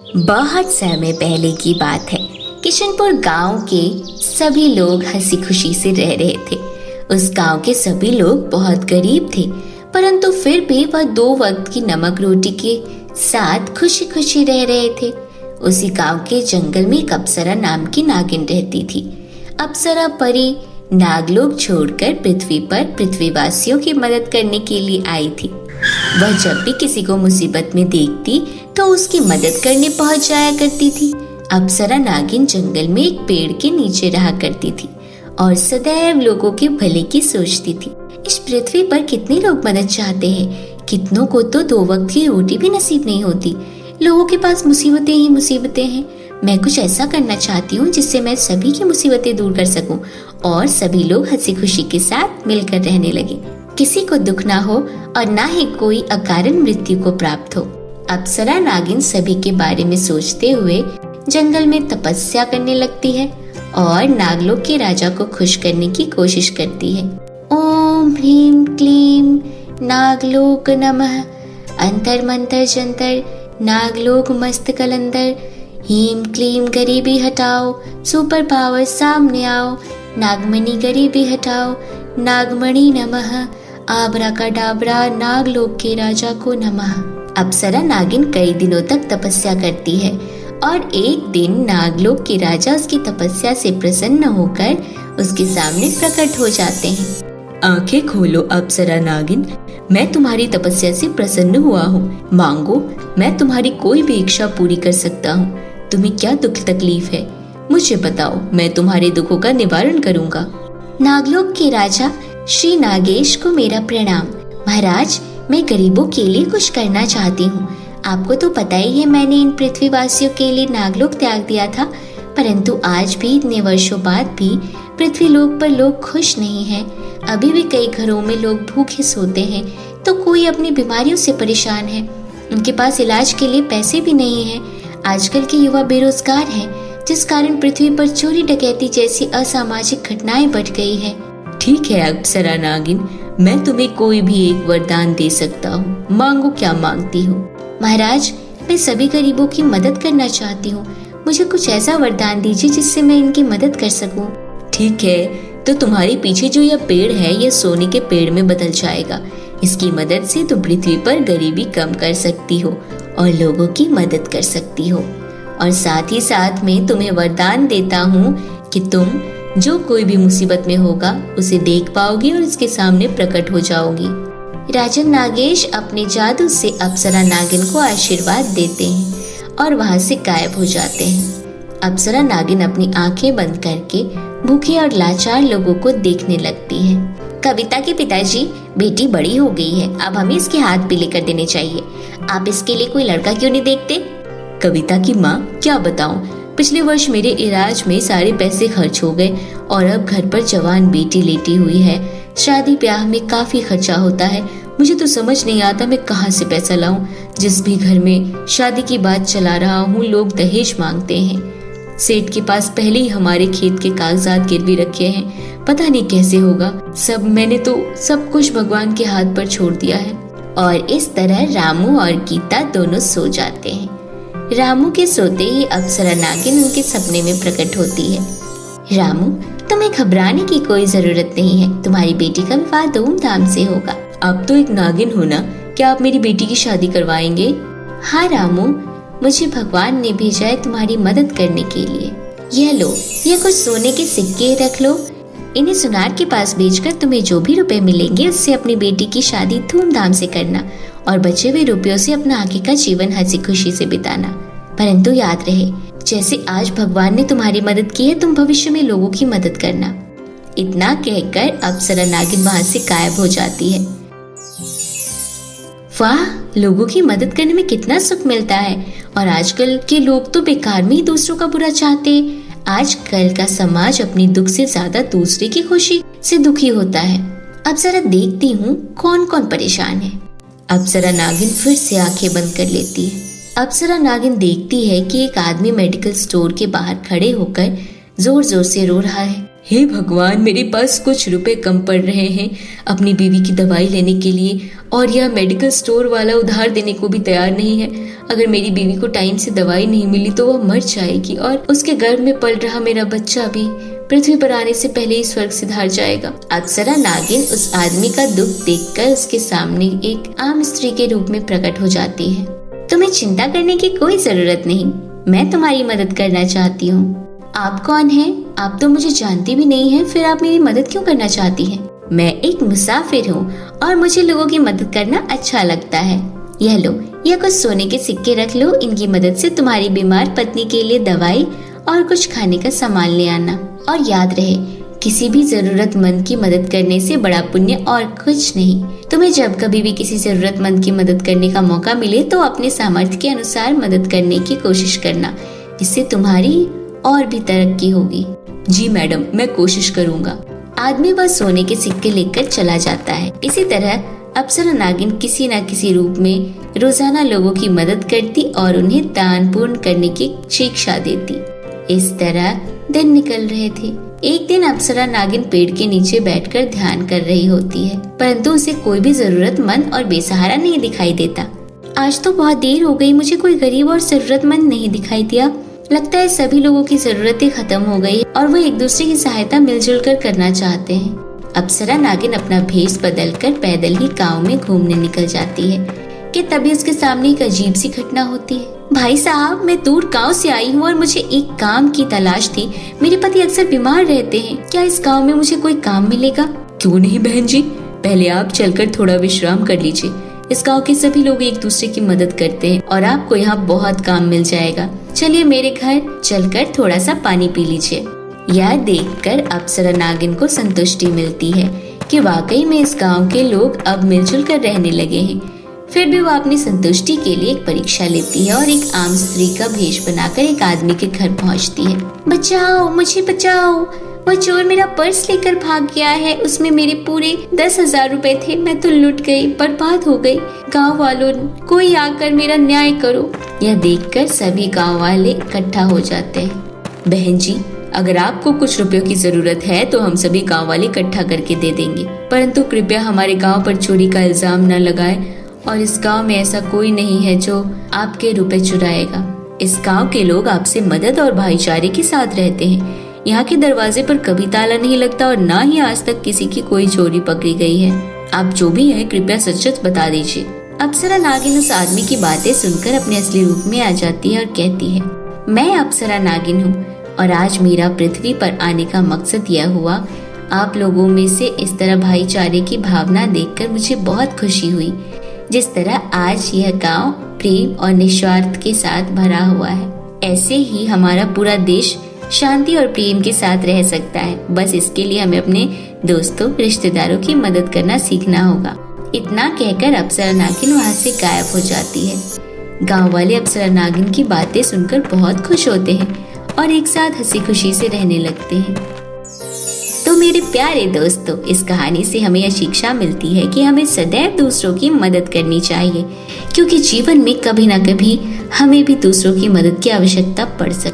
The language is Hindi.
बहुत समय पहले की बात है। किशनपुर गांव के सभी लोग हंसी खुशी से रह रहे थे। उस गांव के सभी लोग बहुत गरीब थे, परंतु फिर भी वह 2 वक्त की नमक रोटी के साथ खुशी खुशी रह रहे थे। उसी गांव के जंगल में एक अप्सरा नाम की नागिन रहती थी। अप्सरा परी नागलोक छोड़कर पृथ्वी पर पृथ्वीवासियों की मदद करने के लिए आई थी। वह जब भी किसी को मुसीबत में देखती तो उसकी मदद करने पहुंच जाया करती थी। अप्सरा नागिन जंगल में एक पेड़ के नीचे रहा करती थी और सदैव लोगों के भले की सोचती थी। इस पृथ्वी पर कितने लोग मदद चाहते हैं, कितनों को तो 2 वक्त की रोटी भी नसीब नहीं होती। लोगों के पास मुसीबतें ही मुसीबतें हैं। मैं कुछ ऐसा करना चाहती हूँ जिससे मैं सभी की मुसीबतें दूर कर सकूं और सभी लोग हंसी खुशी के साथ मिलकर रहने लगे। किसी को दुख ना हो और ना ही कोई अकारण मृत्यु को प्राप्त हो। अप्सरा नागिन सभी के बारे में सोचते हुए जंगल में तपस्या करने लगती है और नागलोक के राजा को खुश करने की कोशिश करती है। ओम ह्रीम क्लीम नागलोक नमः, अंतर मंतर जंतर नागलोक मस्त कलंदर, हीम क्लीम गरीबी हटाओ, सुपर पावर सामने आओ, नागमणि गरीबी हटाओ, नागमणि नमः, आबरा का डाबरा नागलोक के राजा को नमः। अप्सरा नागिन कई दिनों तक तपस्या करती है और एक दिन नागलोक के राजा उसकी तपस्या से प्रसन्न होकर उसके सामने प्रकट हो जाते हैं। आंखें खोलो अप्सरा नागिन, मैं तुम्हारी तपस्या से प्रसन्न हुआ हूँ। मांगो, मैं तुम्हारी कोई भी इच्छा पूरी कर सकता हूँ। तुम्हें क्या दुख तकलीफ है, मुझे बताओ, मैं तुम्हारे दुखों का निवारण करूँगा। नागलोक के राजा श्री नागेश को मेरा प्रणाम। महाराज, मैं गरीबों के लिए कुछ करना चाहती हूँ। आपको तो पता ही है, मैंने इन पृथ्वीवासियों के लिए नागलोक त्याग दिया था, परंतु आज भी इतने वर्षों बाद भी पृथ्वी लोक पर लोग खुश नहीं हैं। अभी भी कई घरों में लोग भूखे सोते हैं, तो कोई अपनी बीमारियों से परेशान है। उनके पास इलाज के लिए पैसे भी नहीं हैं। आजकल के युवा बेरोजगार हैं, जिस कारण पृथ्वी पर चोरी डकैती जैसी असामाजिक घटनाएं बढ़ गई है। ठीक है अप्सरा नागिन, मैं तुम्हें कोई भी एक वरदान दे सकता हूँ। मांगो, क्या मांगती हो? महाराज, मैं सभी गरीबों की मदद करना चाहती हूँ। मुझे कुछ ऐसा वरदान दीजिए जिससे मैं इनकी मदद कर सकूं। ठीक है, तो तुम्हारे पीछे जो यह पेड़ है, यह सोने के पेड़ में बदल जाएगा। इसकी मदद से तुम पृथ्वी पर गरीबी कम कर सकती हो और लोगों की मदद कर सकती हो। और साथ ही साथ में तुम्हें वरदान देता हूँ कि तुम जो कोई भी मुसीबत में होगा उसे देख पाओगी और इसके सामने प्रकट हो जाओगी। राजन नागेश अपने जादू से अप्सरा नागिन को आशीर्वाद देते हैं और वहाँ से गायब हो जाते हैं। अप्सरा नागिन अपनी आंखें बंद करके भूखे और लाचार लोगों को देखने लगती है। कविता के पिताजी, बेटी बड़ी हो गई है, अब हमें इसके हाथ पीले कर देने चाहिए। आप इसके लिए कोई लड़का क्यों नहीं देखते? कविता की माँ, क्या बताऊं, पिछले वर्ष मेरे इलाज में सारे पैसे खर्च हो गए और अब घर पर जवान बेटी लेटी हुई है। शादी ब्याह में काफी खर्चा होता है। मुझे तो समझ नहीं आता मैं कहाँ से पैसा लाऊं। जिस भी घर में शादी की बात चला रहा हूँ, लोग दहेज मांगते हैं। सेठ के पास पहले ही हमारे खेत के कागजात गिरवी रखे हैं। पता नहीं कैसे होगा। मैंने तो सब कुछ भगवान के हाथ पर छोड़ दिया है। और इस तरह रामू और गीता दोनों सो जाते हैं। रामू के सोते ही अप्सरा नागिन उनके सपने में प्रकट होती है। रामू, तुम्हें घबराने की कोई जरूरत नहीं है। तुम्हारी बेटी का विवाह धूमधाम से होगा। आप तो एक नागिन हो ना, क्या आप मेरी बेटी की शादी करवाएंगे? हाँ रामू, मुझे भगवान ने भेजा है तुम्हारी मदद करने के लिए। यह लो, ये कुछ सोने के सिक्के रख लो। इन्हें सुनार के पास बेचकर तुम्हें जो भी रुपए मिलेंगे उससे अपनी बेटी की शादी धूमधाम से करना और बचे हुए रुपयों से अपना आगे का जीवन हंसी खुशी से बिताना। परंतु याद रहे, जैसे आज भगवान ने तुम्हारी मदद की है, तुम भविष्य में लोगों की मदद करना। इतना कहकर अप्सरा नागिन वहाँ से गायब हो जाती है। वाह, लोगों की मदद करने में कितना सुख मिलता है। और आजकल के लोग तो बेकार में ही दूसरों का बुरा चाहते। आजकल का समाज अपनी दुख से ज्यादा दूसरे की खुशी से दुखी होता है। अब जरा देखती हूँ कौन कौन परेशान है। अप्सरा नागिन फिर से आंखें बंद कर लेती है। अप्सरा नागिन देखती है कि एक आदमी मेडिकल स्टोर के बाहर खड़े होकर जोर जोर से रो रहा है। हे भगवान, मेरे पास कुछ रुपए कम पड़ रहे हैं अपनी बीवी की दवाई लेने के लिए, और यह मेडिकल स्टोर वाला उधार देने को भी तैयार नहीं है। अगर मेरी बीवी को टाइम से दवाई नहीं मिली तो वह मर जाएगी और उसके गर्भ में पल रहा मेरा बच्चा भी पृथ्वी पर आने से पहले ही स्वर्ग सिधार जाएगा। अप्सरा नागिन उस आदमी का दुख देखकर उसके सामने एक आम स्त्री के रूप में प्रकट हो जाती है। तुम्हें चिंता करने की कोई जरूरत नहीं, मैं तुम्हारी मदद करना चाहती हूँ। आप कौन हैं? आप तो मुझे जानती भी नहीं है, फिर आप मेरी मदद क्यों करना चाहती हैं? मैं एक मुसाफिर हूँ और मुझे लोगों की मदद करना अच्छा लगता है। यह लो, यह कुछ सोने के सिक्के रख लो, इनकी मदद से तुम्हारी बीमार पत्नी के लिए दवाई और कुछ खाने का सामान ले आना। और याद रहे, किसी भी जरूरतमंद की मदद करने से बड़ा पुण्य और कुछ नहीं। तुम्हें जब कभी भी किसी जरूरतमंद की मदद करने का मौका मिले तो अपने सामर्थ्य के अनुसार मदद करने की कोशिश करना, इससे तुम्हारी और भी तरक्की होगी। जी मैडम, मैं कोशिश करूँगा। आदमी वह सोने के सिक्के लेकर चला जाता है। इसी तरह अप्सरा नागिन किसी न किसी रूप में रोजाना लोगों की मदद करती और उन्हें दान पूर्ण करने की शिक्षा देती। इस तरह दिन निकल रहे थे। एक दिन अप्सरा नागिन पेड़ के नीचे बैठकर ध्यान कर रही होती है, परंतु उसे कोई भी जरूरतमंद और बेसहारा नहीं दिखाई देता। आज तो बहुत देर हो गई, मुझे कोई गरीब और जरूरतमंद नहीं दिखाई दिया। लगता है सभी लोगों की जरूरतें खत्म हो गई और वो एक दूसरे की सहायता मिलजुल कर करना चाहते हैं। अप्सरा नागिन अपना भेष बदलकर पैदल ही गांव में घूमने निकल जाती है कि तभी उसके सामने एक अजीब सी घटना होती है। भाई साहब, मैं दूर गांव से आई हूँ और मुझे एक काम की तलाश थी। मेरे पति अक्सर बीमार रहते हैं, क्या इस गांव में मुझे कोई काम मिलेगा? क्यों नहीं बहन जी, पहले आप चलकर थोड़ा विश्राम कर लीजिए। इस गांव के सभी लोग एक दूसरे की मदद करते हैं और आपको यहाँ बहुत काम मिल जाएगा। चलिए मेरे घर चलकर थोड़ा सा पानी पी लीजिए। यह देखकर अप्सरा नागिन को संतुष्टि मिलती है कि वाकई में इस गांव के लोग अब मिलजुल कर रहने लगे हैं। फिर भी वो अपनी संतुष्टि के लिए एक परीक्षा लेती है और एक आम स्त्री का भेष बनाकर एक आदमी के घर पहुंचती है। बचाओ, मुझे बचाओ, वह चोर मेरा पर्स लेकर भाग गया है। उसमें मेरे पूरे 10,000 रुपए थे। मैं तो लुट गई, बर्बाद हो गई। गांव वालों, कोई आकर मेरा न्याय करो। यह देखकर सभी गांव वाले इकट्ठा हो जाते हैं। बहन जी, अगर आपको कुछ रुपयों की जरूरत है तो हम सभी गांव वाले इकट्ठा करके दे देंगे, परंतु कृपया हमारे गांव पर चोरी का इल्जाम न लगाएं और इस गांव में ऐसा कोई नहीं है जो आपके रुपए चुराएगा। इस गांव के लोग आपसे मदद और भाईचारे के साथ रहते हैं। यहाँ के दरवाजे पर कभी ताला नहीं लगता और न ही आज तक किसी की कोई चोरी पकड़ी गई है। आप जो भी हैं कृपया सच बता दीजिए। अप्सरा नागिन उस आदमी की बातें सुनकर अपने असली रूप में आ जाती है और कहती है, मैं अप्सरा नागिन हूँ और आज मेरा पृथ्वी पर आने का मकसद यह हुआ। आप लोगों में से इस तरह भाईचारे की भावना देखकर मुझे बहुत खुशी हुई। जिस तरह आज यह गांव प्रेम और निस्वार्थ के साथ भरा हुआ है, ऐसे ही हमारा पूरा देश शांति और प्रेम के साथ रह सकता है। बस इसके लिए हमें अपने दोस्तों, रिश्तेदारों की मदद करना सीखना होगा। इतना कहकर अप्सरा नागिन वहाँ से गायब हो जाती है। गांव वाले अप्सरा नागिन की बातें सुनकर बहुत खुश होते हैं और एक साथ हंसी खुशी से रहने लगते हैं। तो मेरे प्यारे दोस्तों, इस कहानी से हमें यह शिक्षा मिलती है कि हमें सदैव दूसरों की मदद करनी चाहिए, क्योंकि जीवन में कभी न कभी हमें भी दूसरों की मदद की आवश्यकता पड़ सकती है।